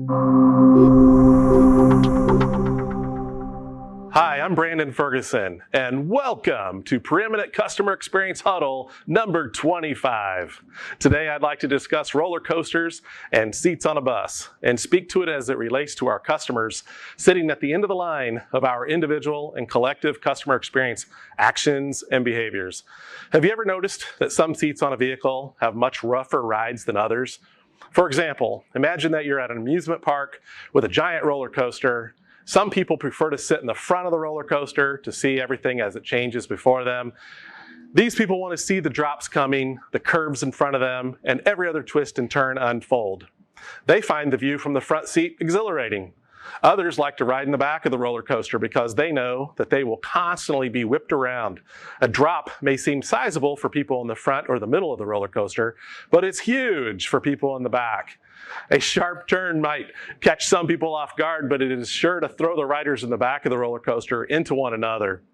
Hi, I'm Brandon Ferguson, and welcome to Preeminent Customer Experience Huddle number 25. Today, I'd like to discuss roller coasters and seats on a bus, and speak to it as it relates to our customers sitting at the end of the line of our individual and collective customer experience actions and behaviors. Have you ever noticed that some seats on a vehicle have much rougher rides than others? For example, imagine that you're at an amusement park with a giant roller coaster. Some people prefer to sit in the front of the roller coaster to see everything as it changes before them. These people want to see the drops coming, the curves in front of them, and every other twist and turn unfold. They find the view from the front seat exhilarating. Others like to ride in the back of the roller coaster because they know that they will constantly be whipped around. A drop may seem sizable for people in the front or the middle of the roller coaster, but it's huge for people in the back. A sharp turn might catch some people off guard, but it is sure to throw the riders in the back of the roller coaster into one another.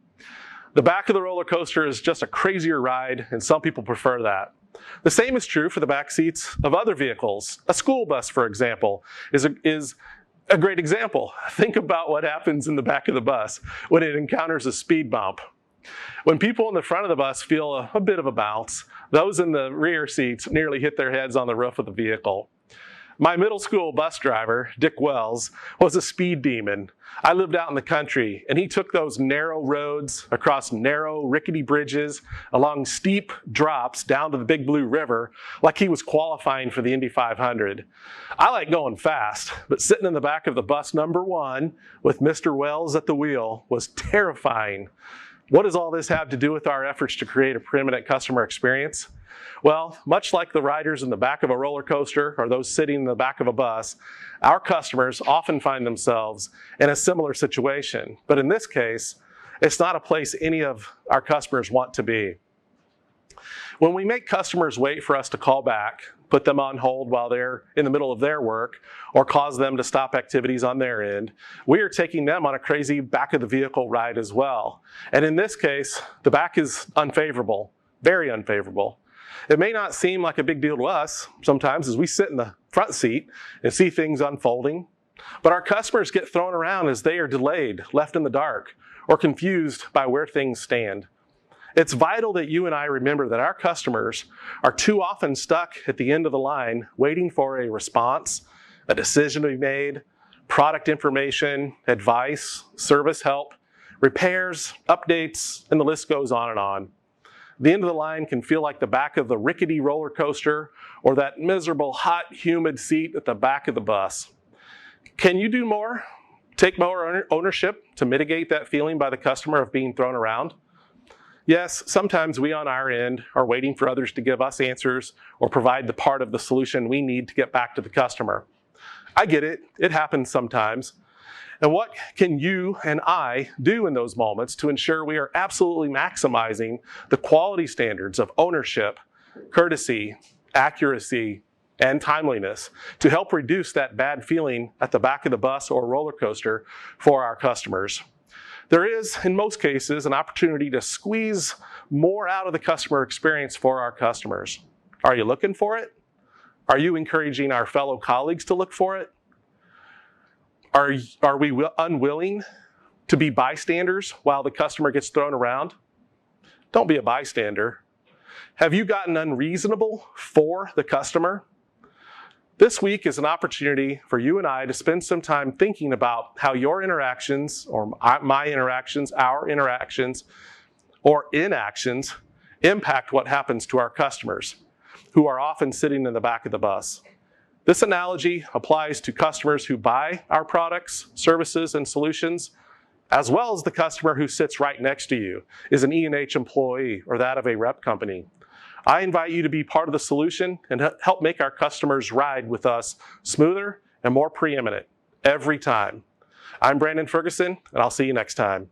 The back of the roller coaster is just a crazier ride, and some people prefer that. The same is true for the back seats of other vehicles. A school bus, for example, is a great example. Think about what happens in the back of the bus when it encounters a speed bump. When people in the front of the bus feel a bit of a bounce, those in the rear seats nearly hit their heads on the roof of the vehicle. My middle school bus driver, Dick Wells, was a speed demon. I lived out in the country, and he took those narrow roads across narrow, rickety bridges, along steep drops down to the Big Blue River, like he was qualifying for the Indy 500. I like going fast, but sitting in the back of the bus number 1 with Mr. Wells at the wheel was terrifying. What does all this have to do with our efforts to create a preeminent customer experience? Well, much like the riders in the back of a roller coaster or those sitting in the back of a bus, our customers often find themselves in a similar situation. But in this case, it's not a place any of our customers want to be. When we make customers wait for us to call back, put them on hold while they're in the middle of their work, or cause them to stop activities on their end, we are taking them on a crazy back of the vehicle ride as well. And in this case, the back is unfavorable, very unfavorable. It may not seem like a big deal to us sometimes as we sit in the front seat and see things unfolding, but our customers get thrown around as they are delayed, left in the dark, or confused by where things stand. It's vital that you and I remember that our customers are too often stuck at the end of the line waiting for a response, a decision to be made, product information, advice, service help, repairs, updates, and the list goes on and on. The end of the line can feel like the back of the rickety roller coaster or that miserable, hot, humid seat at the back of the bus. Can you do more? Take more ownership to mitigate that feeling by the customer of being thrown around? Yes, sometimes we on our end are waiting for others to give us answers or provide the part of the solution we need to get back to the customer. I get it. It happens sometimes. And what can you and I do in those moments to ensure we are absolutely maximizing the quality standards of ownership, courtesy, accuracy, and timeliness to help reduce that bad feeling at the back of the bus or roller coaster for our customers? There is, in most cases, an opportunity to squeeze more out of the customer experience for our customers. Are you looking for it? Are you encouraging our fellow colleagues to look for it? Are we unwilling to be bystanders while the customer gets thrown around? Don't be a bystander. Have you gotten unreasonable for the customer? This week is an opportunity for you and I to spend some time thinking about how your interactions, or my interactions, our interactions, or inactions impact what happens to our customers, who are often sitting in the back of the bus. This analogy applies to customers who buy our products, services, and solutions, as well as the customer who sits right next to you, is an E&H employee or that of a rep company. I invite you to be part of the solution and help make our customers' ride with us smoother and more preeminent every time. I'm Brandon Ferguson, and I'll see you next time.